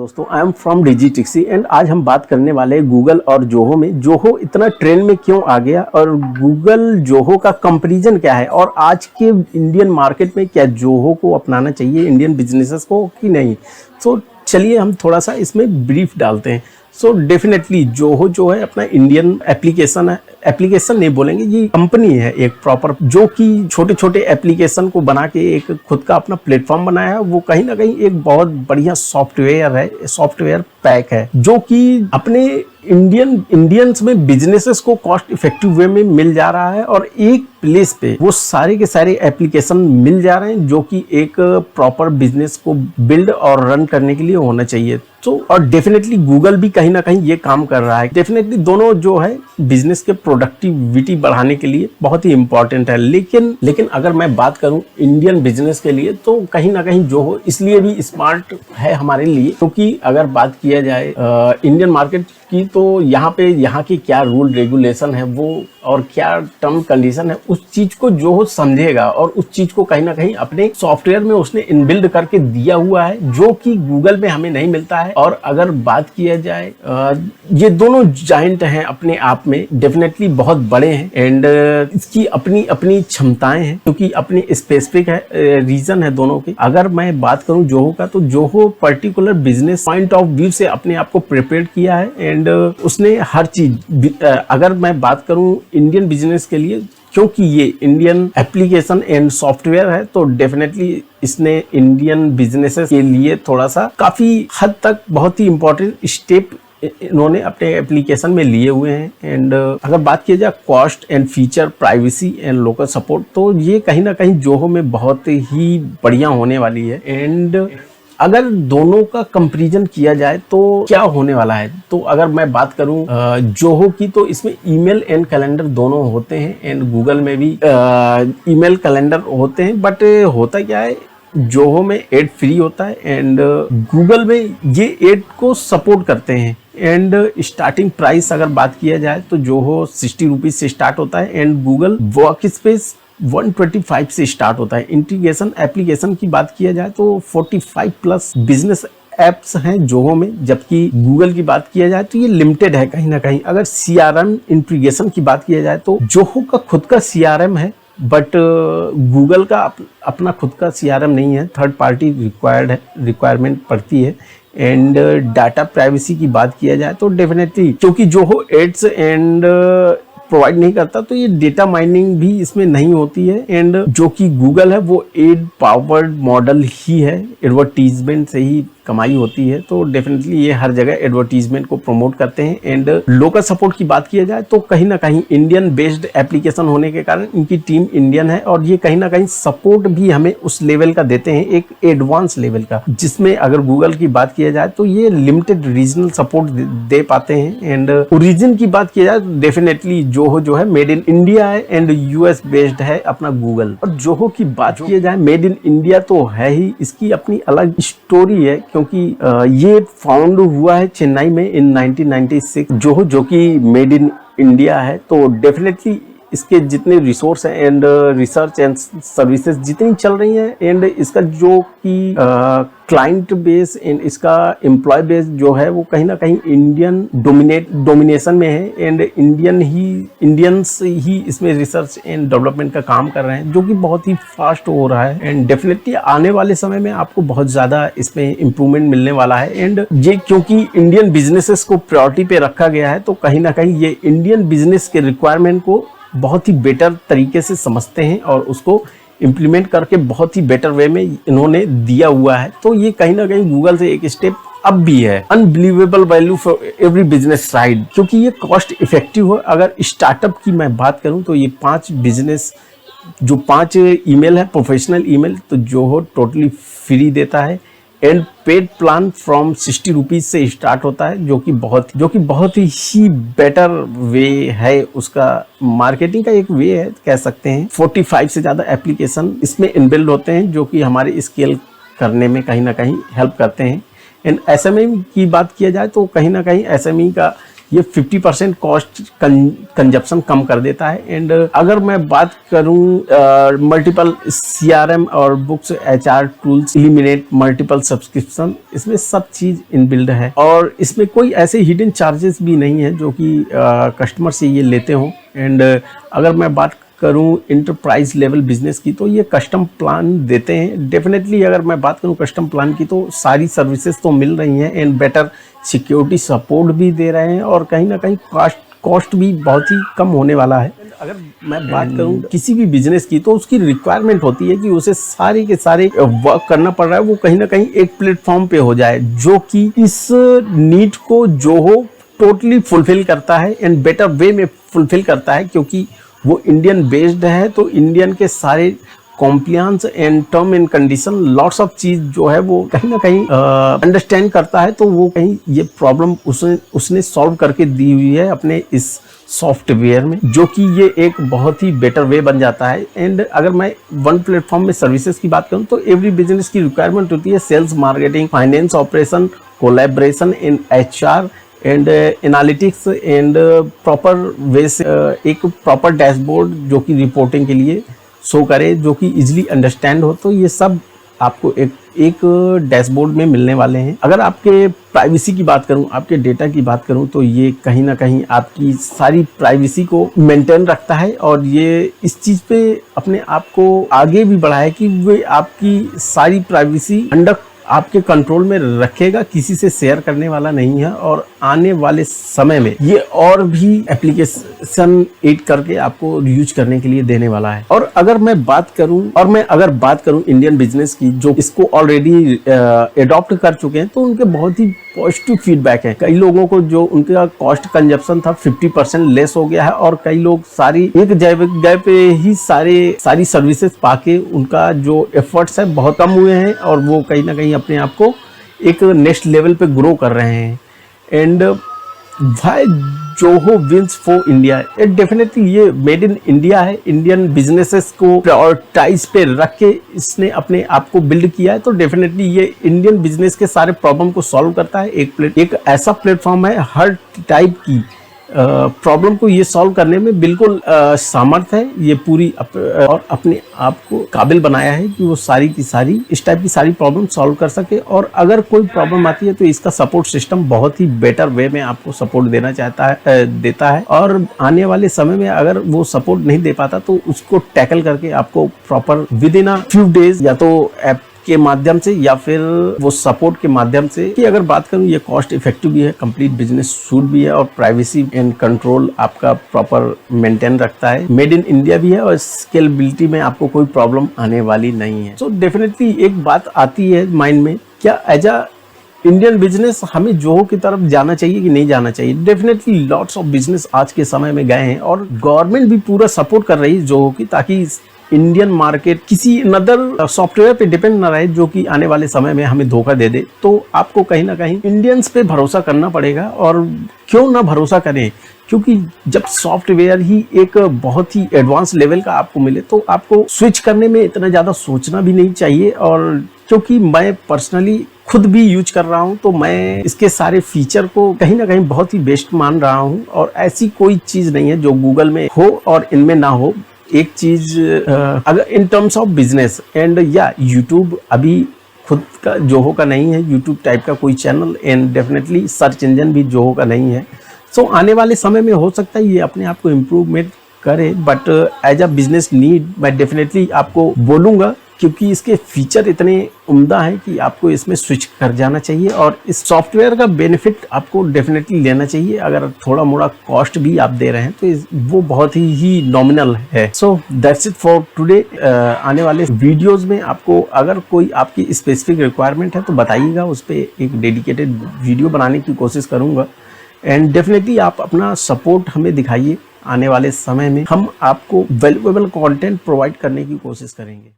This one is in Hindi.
दोस्तों, आई एम फ्रॉम डिजिटिक्सी एंड आज हम बात करने वाले हैं गूगल और जोहो में। जोहो इतना ट्रेंड में क्यों आ गया और गूगल जोहो का कंपैरिजन क्या है और आज के इंडियन मार्केट में क्या जोहो को अपनाना चाहिए इंडियन बिजनेसेस को कि नहीं। सो चलिए हम थोड़ा सा इसमें ब्रीफ डालते हैं। सो डेफिनेटली जोहो जो है अपना इंडियन एप्लीकेशन है, एप्लीकेशन नहीं बोलेंगे, ये कंपनी है एक प्रॉपर जो कि छोटे छोटे एप्लीकेशन को बना के एक खुद का अपना प्लेटफॉर्म बनाया है। वो कहीं ना कहीं एक बहुत बढ़िया सॉफ्टवेयर है, सॉफ्टवेयर पैक है जो कि अपने इंडियंस में बिजनेसेस को कॉस्ट इफेक्टिव वे में मिल जा रहा है और एक प्लेस पे वो सारे के सारे एप्लीकेशन मिल जा रहे हैं जो कि एक प्रॉपर बिजनेस को बिल्ड और रन करने के लिए होना चाहिए। तो और डेफिनेटली गूगल भी कहीं ना कहीं ये काम कर रहा है। डेफिनेटली दोनों जो है बिजनेस के प्रोडक्टिविटी बढ़ाने के लिए बहुत ही इंपॉर्टेंट है। लेकिन अगर मैं बात करूं इंडियन बिजनेस के लिए तो कहीं ना कहीं जोहो इसलिए भी स्मार्ट है हमारे लिए क्योंकि अगर बात किया जाए इंडियन मार्केट की तो यहाँ के क्या रूल रेगुलेशन है वो और क्या टर्म कंडीशन है उस चीज को जोहो समझेगा और उस चीज को कहीं ना कहीं अपने सॉफ्टवेयर में उसने इनबिल्ड करके दिया हुआ है जो कि गूगल में हमें नहीं मिलता है। और अगर बात किया जाए ये दोनों जायंट हैं अपने आप में, डेफिनेटली बहुत बड़े हैं एंड इसकी अपनी अपनी क्षमताएं हैं क्योंकि अपनी स्पेसिफिक है रीजन है दोनों के। अगर मैं बात करूं जोहो का तो Zoho particular business point of view से अपने आप को प्रिपेयर किया है एंड उसने हर चीज, अगर मैं बात करूं इंडियन बिजनेस के लिए क्योंकि ये इंडियन एप्लीकेशन एंड सॉफ्टवेयर है तो डेफिनेटली इसने इंडियन बिजनेसेस के लिए थोड़ा सा काफी हद तक बहुत ही इंपॉर्टेंट स्टेप इन्होंने अपने एप्लीकेशन में लिए हुए हैं। एंड अगर बात की जाए cost and feature, privacy and local support तो ये कहीं ना कहीं जोहो में बहुत ही बढ़िया होने वाली है। एंड अगर दोनों का कंपैरिजन किया जाए तो क्या होने वाला है, तो अगर मैं बात करूं जोहो की तो इसमें ईमेल एंड कैलेंडर दोनों होते हैं एंड गूगल में भी ईमेल कैलेंडर होते हैं। बट होता क्या है जोहो में एड फ्री होता है एंड गूगल में ये एड को सपोर्ट करते हैं। एंड स्टार्टिंग प्राइस अगर बात किया जाए तो जोहो 60 रुपीज से स्टार्ट होता है एंड गूगल वर्क स्पेस 125 से स्टार्ट होता है। इंटीग्रेशन एप्लीकेशन की बात किया जाए तो 45 प्लस बिजनेस एप्स हैं जोहो में, जबकि गूगल की बात किया जाए तो ये लिमिटेड है कहीं ना कहीं। अगर सीआरएम इंटीग्रेशन की बात किया जाए तो जोहो का खुद का सीआरएम है बट गूगल का अपना खुद का सीआरएम नहीं है, थर्ड पार्टी रिक्वायरमेंट पड़ती है। एंड डाटा प्राइवेसी की बात किया जाए तो डेफिनेटली क्योंकि जोहो एड्स एंड प्रोवाइड नहीं करता तो ये डेटा माइनिंग भी इसमें नहीं होती है। एंड जो कि गूगल है वो एड पावर्ड मॉडल ही है, एडवर्टीजमेंट से ही कमाई होती है तो डेफिनेटली ये हर जगह एडवर्टीजमेंट को प्रमोट करते हैं। एंड लोकल सपोर्ट की बात किया जाए तो कहीं ना कहीं इंडियन बेस्ड एप्लीकेशन होने के कारण इनकी टीम इंडियन है और ये कहीं ना कहीं सपोर्ट भी हमें उस लेवल का देते हैं, एक एडवांस लेवल का, जिसमें अगर गूगल की बात किया जाए तो ये लिमिटेड रीजनल सपोर्ट दे पाते हैं। एंड ओरिजिन की बात किया जाए तो डेफिनेटली जोहो जो है मेड इन इंडिया है एंड यूएस बेस्ड है अपना गूगल। और जोहो की बात किया जाए मेड इन इंडिया तो है ही, इसकी अपनी अलग स्टोरी है क्योंकि ये फाउंड हुआ है चेन्नई में इन 1996 जोहो जो कि मेड इन इंडिया है। तो डेफिनेटली इसके जितने रिसोर्स हैं एंड रिसर्च एंड सर्विसेज जितनी चल रही हैं एंड इसका जो कि क्लाइंट बेस एंड इसका एम्प्लॉय बेस जो है वो कहीं ना कहीं इंडियन डोमिनेशन में है एंड इंडियंस ही इसमें रिसर्च एंड डेवलपमेंट का काम कर रहे हैं जो कि बहुत ही फास्ट हो रहा है। एंड डेफिनेटली आने वाले समय में आपको बहुत ज़्यादा इसमें इम्प्रूवमेंट मिलने वाला है। एंड ये क्योंकि इंडियन बिजनेसेस को प्रायोरिटी पे रखा गया है तो कहीं ना कहीं ये इंडियन बिजनेस के रिक्वायरमेंट को बहुत ही बेटर तरीके से समझते हैं और उसको इम्प्लीमेंट करके बहुत ही बेटर वे में इन्होंने दिया हुआ है। तो ये कहीं ना कहीं गूगल से एक स्टेप अब भी है। Unbelievable value for every business side क्योंकि ये कॉस्ट इफेक्टिव है। अगर स्टार्टअप की मैं बात करूं तो ये 5 बिजनेस जो 5 ईमेल है प्रोफेशनल ईमेल तो जोहो टोटली फ्री देता है and paid plan from 60 rupees से स्टार्ट होता है जो कि बहुत ही बेटर वे है, उसका मार्केटिंग का एक वे है कह सकते हैं। 45 से ज़्यादा एप्लीकेशन इसमें इनबिल्ड होते हैं जो कि हमारे स्केल करने में कहीं ना कहीं हेल्प करते हैं। एंड एसएमई की बात किया जाए तो कहीं ना कहीं एसएमई का ये 50% कॉस्ट कंजप्शन कम कर देता है। एंड अगर मैं बात करूं मल्टीपल CRM और books HR tools eliminate multiple subscription, इसमें सब चीज इनबिल्ड है और इसमें कोई ऐसे हिडन चार्जेस भी नहीं है जो कि कस्टमर से ये लेते हों। एंड अगर मैं बात करूं इंटरप्राइज लेवल बिजनेस की तो ये कस्टम प्लान देते हैं। डेफिनेटली अगर मैं बात करूं कस्टम प्लान की तो सारी सर्विसेज तो मिल रही हैं एंड बेटर सिक्योरिटी सपोर्ट भी दे रहे हैं और कहीं ना कहीं कॉस्ट भी बहुत ही कम होने वाला है। अगर मैं बात करूं किसी भी बिजनेस की तो उसकी रिक्वायरमेंट होती है कि उसे सारे के सारे वर्क करना पड़ रहा है वो कहीं ना कहीं एक प्लेटफॉर्म पे हो जाए जो कि इस नीड को जोहो टोटली फुलफिल करता है एंड बेटर वे में फुलफिल करता है, क्योंकि वो इंडियन बेस्ड है तो इंडियन के सारे compliance and term and condition lots of चीज जो है वो कहीं ना कहीं अंडरस्टैंड करता है। तो वो कहीं ये प्रॉब्लम उसने सॉल्व करके दी हुई है अपने इस सॉफ्टवेयर में, जो कि ये एक बहुत ही बेटर वे बन जाता है। एंड अगर मैं वन प्लेटफॉर्म में सर्विसेज की बात करूं तो एवरी बिजनेस की रिक्वायरमेंट होती है sales, marketing, finance, operation, collaboration in HR and analytics and proper way से एक प्रॉपर डैशबोर्ड जो कि रिपोर्टिंग के लिए शो करे, जो कि इजीली अंडरस्टैंड हो। तो ये सब आपको एक डैशबोर्ड में मिलने वाले हैं। अगर आपके प्राइवेसी की बात करूं, आपके डेटा की बात करूं तो ये कहीं ना कहीं आपकी सारी प्राइवेसी को मेंटेन रखता है और ये इस चीज पे अपने आप को आगे भी बढ़ा है कि वे आपकी सारी प्राइवेसी अंडर आपके कंट्रोल में रखेगा, किसी से शेयर करने वाला नहीं है। और आने वाले समय में ये और भी एप्लीकेशन ऐड करके आपको यूज करने के लिए देने वाला है। और अगर मैं बात करूं इंडियन बिजनेस की जो इसको ऑलरेडी एडॉप्ट कर चुके हैं तो उनके बहुत ही पॉजिटिव फीडबैक है। कई लोगों को जो उनका कॉस्ट कंजप्शन था 50% लेस हो गया है और कई लोग सारी एक जगह पे ही सारी सर्विसेज पाके उनका जो एफर्ट्स है बहुत कम हुए हैं और वो कहीं ना कहीं अपने आप को एक नेक्स्ट लेवल पे ग्रो कर रहे हैं। And why Zoho wins for India, definitely ये मेड इन इंडिया है। इंडियन बिजनेसेस को प्रायोरिटाइज पे रख के इसने अपने आप को बिल्ड किया है। तो डेफिनेटली ये इंडियन बिजनेस के सारे प्रॉब्लम को सॉल्व करता है। एक ऐसा प्लेटफॉर्म है हर टाइप की प्रॉब्लम को ये सॉल्व करने में बिल्कुल सामर्थ है। ये पूरी और अपने आप को काबिल बनाया है कि वो सारी की सारी इस टाइप की सारी प्रॉब्लम सॉल्व कर सके। और अगर कोई प्रॉब्लम आती है तो इसका सपोर्ट सिस्टम बहुत ही बेटर वे में आपको सपोर्ट देता है और आने वाले समय में अगर वो सपोर्ट नहीं दे पाता तो उसको टैकल करके आपको proper with in a few days या तो ऐप के माध्यम से या फिर वो सपोर्ट के माध्यम से कि अगर बात करूं ये कॉस्ट इफेक्टिव भी है, कंप्लीट बिजनेस सूट भी है और प्राइवेसी एंड कंट्रोल आपका प्रॉपर मेंटेन रखता है। मेड इन इंडिया भी है और स्केलेबिलिटी में आपको कोई प्रॉब्लम आने वाली नहीं है। सो डेफिनेटली एक बात आती है माइंड में, क्या एज अ इंडियन बिजनेस हमें जोहो की तरफ जाना चाहिए कि नहीं जाना चाहिए। डेफिनेटली लॉट्स ऑफ बिजनेस आज के समय में गए हैं और गवर्नमेंट भी पूरा सपोर्ट कर रही है जोहो की, ताकि इंडियन मार्केट किसी अनदर सॉफ्टवेयर पे डिपेंड ना रहे जो कि आने वाले समय में हमें धोखा दे दे। तो आपको कहीं ना कहीं इंडियंस पे भरोसा करना पड़ेगा। और क्यों ना भरोसा करें, क्योंकि जब सॉफ्टवेयर ही एक बहुत ही एडवांस लेवल का आपको मिले तो आपको स्विच करने में इतना ज़्यादा सोचना भी नहीं चाहिए। और क्योंकि मैं पर्सनली खुद भी यूज कर रहा हूं तो मैं इसके सारे फीचर को कहीं ना कहीं बहुत ही बेस्ट मान रहा हूं और ऐसी कोई चीज़ नहीं है जो गूगल में हो और इनमें ना हो। एक चीज अगर in terms of business and या यूट्यूब अभी खुद का जोहो का नहीं है, यूट्यूब टाइप का कोई channel, and definitely search engine भी जोहो का नहीं है। सो आने वाले समय में हो सकता है ये अपने आप को इम्प्रूवमेंट करे, but as a business need मैं डेफिनेटली आपको बोलूँगा क्योंकि इसके फीचर इतने उम्दा हैं कि आपको इसमें स्विच कर जाना चाहिए और इस सॉफ्टवेयर का बेनिफिट आपको डेफिनेटली लेना चाहिए। अगर थोड़ा मोड़ा कॉस्ट भी आप दे रहे हैं तो वो बहुत ही नॉमिनल है। So that's it for today. आने वाले वीडियोस में आपको अगर कोई आपकी स्पेसिफिक रिक्वायरमेंट है तो बताइएगा, उस पर एक डेडिकेटेड वीडियो बनाने की कोशिश करूँगा। एंड डेफिनेटली आप अपना सपोर्ट हमें दिखाइए। आने वाले समय में हम आपको वैल्यूएबल कंटेंट प्रोवाइड करने की कोशिश करेंगे।